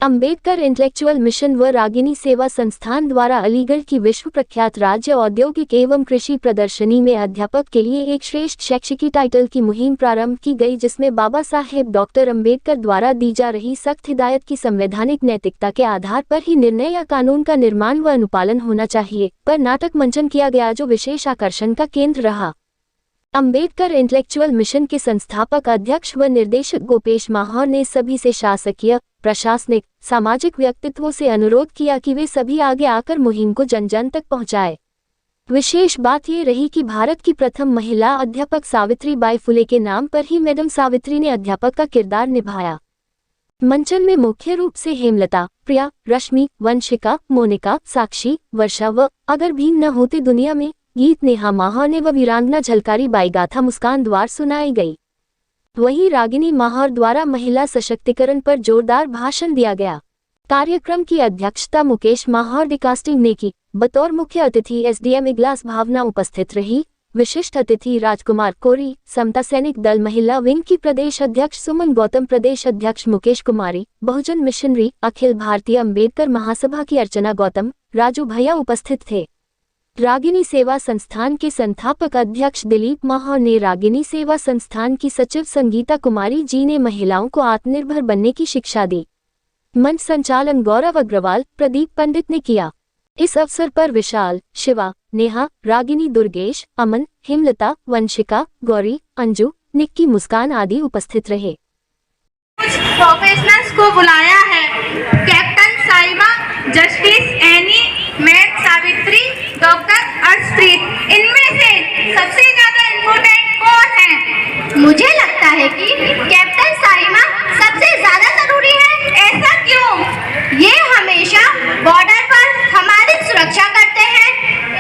Ambedkar intellectual mission व रागिनी सेवा संस्थान द्वारा अलीगढ़ की विश्व प्रख्यात राज्य औद्योगिक एवं कृषि प्रदर्शनी में अध्यापक के लिए एक श्रेष्ठ शैक्षिकी टाइटल की मुहिम प्रारंभ की गई, जिसमें बाबा साहेब डॉक्टर अंबेडकर द्वारा दी जा रही सख्त हिदायत की संवैधानिक नैतिकता के आधार पर ही निर्णय या कानून का निर्माण व अनुपालन होना चाहिए पर नाटक मंचन किया गया, जो विशेष आकर्षण का केंद्र रहा। अंबेडकर इंटेलेक्चुअल मिशन के संस्थापक अध्यक्ष व निर्देशक गोपेश माहौर ने सभी से शासकीय, प्रशासनिक, सामाजिक व्यक्तित्वों से अनुरोध किया कि वे सभी आगे आकर मुहिम को जन जन तक पहुंचाए। विशेष बात ये रही कि भारत की प्रथम महिला अध्यापक सावित्रीबाई फुले के नाम पर ही मैडम सावित्री ने अध्यापक का किरदार निभाया। मंचन में मुख्य रूप से हेमलता, प्रिया, रश्मि, वंशिका, मोनिका, साक्षी, वर्षा व अगर भी न होते दुनिया में गीत नेहा माहौर ने व वीरांगना झलकारी बाई गाथा मुस्कान द्वार सुनाई गई। वहीं रागिनी माहौर द्वारा महिला सशक्तिकरण पर जोरदार भाषण दिया गया। कार्यक्रम की अध्यक्षता मुकेश माहौर डिकास्टिंग ने की। बतौर मुख्य अतिथि एसडीएम इगलास भावना उपस्थित रही। विशिष्ट अतिथि राजकुमार कोरी, समता सैनिक दल महिला विंग की प्रदेश अध्यक्ष सुमन गौतम, प्रदेश अध्यक्ष मुकेश कुमारी, बहुजन मिशनरी अखिल भारतीय अंबेडकर महासभा की अर्चना गौतम, राजू भैया उपस्थित थे। रागिनी सेवा संस्थान के संस्थापक अध्यक्ष दिलीप माहौर ने रागिनी सेवा संस्थान की सचिव संगीता कुमारी जी ने महिलाओं को आत्मनिर्भर बनने की शिक्षा दी। मंच संचालन गौरव अग्रवाल, प्रदीप पंडित ने किया। इस अवसर पर विशाल, शिवा, नेहा, रागिनी, दुर्गेश, अमन, हेमलता, वंशिका, गौरी, अंजू, निक्की, मुस्कान आदि उपस्थित रहे। कुछ प्रोफेशनल्स को बुलाया है। Captain Saima, justice any, ma'am Savitri, doctor Arshpreet. इनमें से सबसे ज्यादा इम्पोर्टेंट कौन है? मुझे लगता है कि कैप्टन साइमा सबसे ज्यादा जरूरी है। ऐसा क्यों? ये हमेशा बॉर्डर पर हमारी सुरक्षा करते हैं।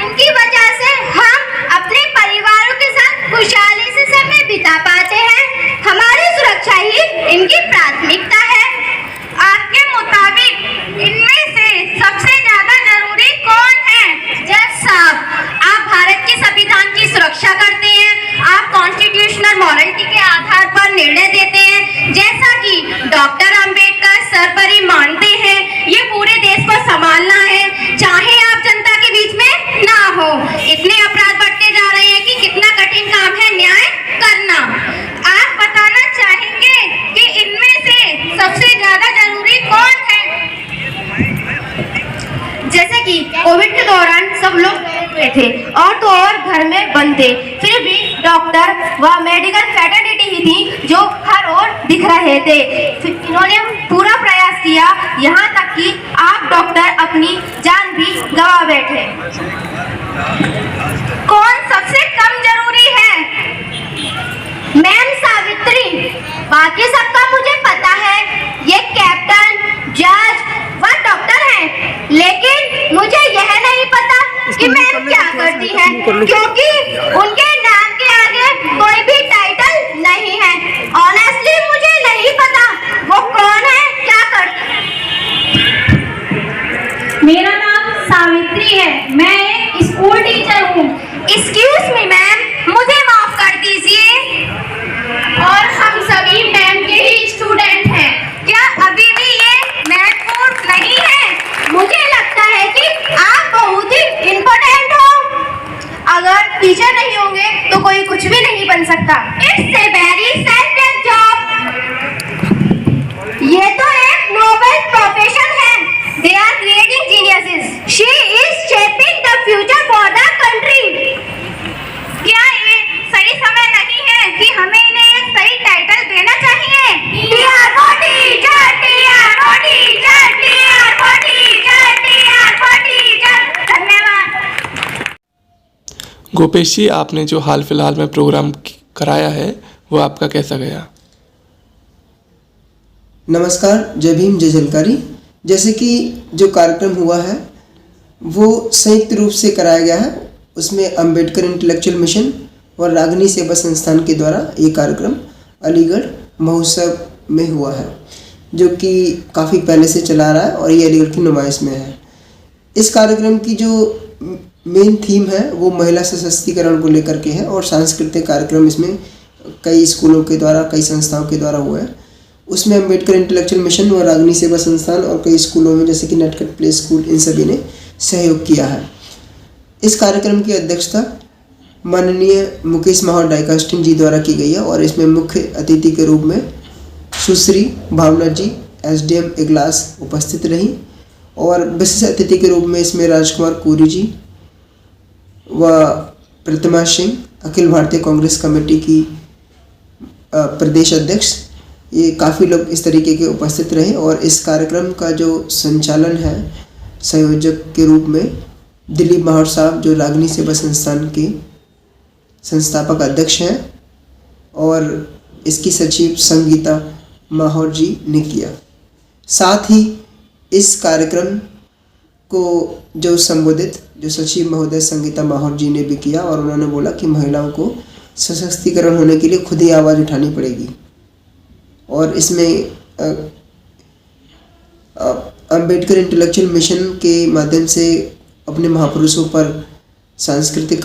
इनकी वजह से हम अपने परिवारों के साथ खुशहाली से समय बिता पाते हैं। हमारी सुरक्षा ही इनकी प्राथमिकता है। आपके मुताबिक इनमें से सबसे ज्यादा जरूरी कौन है? जज साहब, आप भारत के संविधान की सुरक्षा करते हैं। आप कॉन्स्टिट्यूशनल मॉरलिटी के आधार पर निर्णय देते हैं, जैसा कि डॉक्टर अंबेडकर सरपरी मानते हैं। ये पूरे देश को संभालना है, चाहे आप जनता के बीच में ना हो। इतने अपराध बढ़ते जा रहे हैं कि कितना कठिन काम है न्याय करना। आप बताना चाहेंगे कि इनमें से सबसे ज्यादा जरूरी कौन है? जैसे कि कोविड के दौरान सब लोग गए थे और तो और घर में बंद थे, फिर भी डॉक्टर व मेडिकल फैकल्टी ही थी जो हर ओर दिख रहे थे। इन्होंने पूरा प्रयास किया, यहाँ तक कि आप डॉक्टर अपनी जान भी गंवा बैठे। कौन सबसे कम जरूरी है? मैम सावित्री। बाकी सबका मुझे पता है, ये कैप्टन, जज व डॉक्टर हैं, लेकिन मुझे यह नहीं पता कि मैम क्या करती है, क्योंकि उनके नाम के आगे कोई भी टाइटल नहीं है। ऑनेस्टली मुझे नहीं पता वो कौन है, क्या करती है। मेरा नाम सावित्री है, मैं एक स्कूल टीचर हूँ। एक्सक्यूज मी मैम, मुझे माफ कर दीजिए। और हम सभी मैम के ही स्टूडेंट हैं। क्या अभी भी ये महत्वपूर्ण नहीं है? मुझे लगता है कि आप बहुत ही इम्पोर्टेंट हो। अगर टीचर नहीं होंगे तो कोई कुछ भी नहीं बन सकता। It's a very sensitive job. ये तो एक नोबल प्रोफेशन है। They are creating geniuses. She is shaping the future for the country. क्या ये सही समय नहीं है कि हमें इन्हें एक सही टाइटल देना चाहिए? धन्यवाद। गोपेश जी, आपने जो हाल फिलहाल में प्रोग्राम कराया है वो आपका कैसा गया? नमस्कार, जय भीम, जय झलकारी। जैसे कि जो कार्यक्रम हुआ है वो संयुक्त रूप से कराया गया है। उसमें अंबेडकर इंटेलेक्चुअल मिशन और रागिनी सेवा संस्थान के द्वारा ये कार्यक्रम अलीगढ़ महोत्सव में हुआ है, जो कि काफ़ी पहले से चला रहा है और ये अलीगढ़ की नुमाइश में है। इस कार्यक्रम की जो मेन थीम है वो महिला सशक्तिकरण को लेकर के है और सांस्कृतिक कार्यक्रम इसमें कई स्कूलों के द्वारा, कई संस्थाओं के द्वारा हुआ है। उसमें अम्बेडकर इंटेलेक्चुअल मिशन व रागनी सेवा संस्थान और कई स्कूलों में जैसे कि नटखट प्ले स्कूल, इन सभी ने सहयोग किया है। इस कार्यक्रम की अध्यक्षता माननीय मुकेश माहौर डाइकास्टिंग जी द्वारा की गई है और इसमें मुख्य अतिथि के रूप में सुश्री भावना जी SDM इगलास उपस्थित रही और विशिष्ट अतिथि के रूप में इसमें राजकुमार कोरी जी व प्रतिमा सिंह, अखिल भारतीय कांग्रेस कमेटी की प्रदेश अध्यक्ष, ये काफ़ी लोग इस तरीके के उपस्थित रहे। और इस कार्यक्रम का जो संचालन है संयोजक के रूप में दिलीप माहौर साहब, जो रागनी सेवा संस्थान के संस्थापक अध्यक्ष हैं, और इसकी सचिव संगीता माहौर जी ने किया। साथ ही इस कार्यक्रम को जो संबोधित जो सचिव महोदय संगीता माहौर जी ने भी किया और उन्होंने बोला कि महिलाओं को सशक्तिकरण होने के लिए खुद ही आवाज़ उठानी पड़ेगी और इसमें अम्बेडकर इंटेलेक्चुअल मिशन के माध्यम से अपने महापुरुषों पर सांस्कृतिक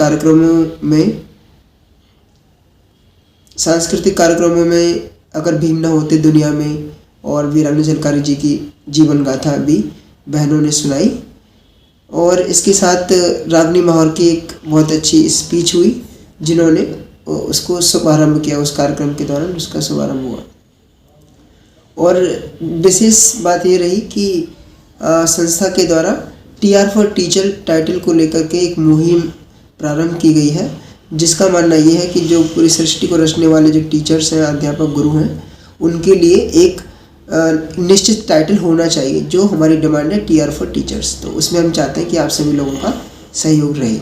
कार्यक्रमों में अगर भीम न होते दुनिया में, और वीरांगना झलकारी जी की जीवन गाथा भी बहनों ने सुनाई। और इसके साथ रागनी माहौर की एक बहुत अच्छी स्पीच हुई जिन्होंने उसको शुभारंभ किया, उस कार्यक्रम के दौरान उसका शुभारंभ हुआ। और विशेष बात ये रही कि संस्था के द्वारा TR फॉर टीचर टाइटल को लेकर के एक मुहिम प्रारंभ की गई है, जिसका मानना ये है कि जो पूरी सृष्टि को रचने वाले जो टीचर्स हैं, अध्यापक गुरु हैं, उनके लिए एक निश्चित टाइटल होना चाहिए, जो हमारी डिमांड है TR फॉर टीचर्स। तो उसमें हम चाहते हैं कि आप सभी लोगों का सहयोग रहे।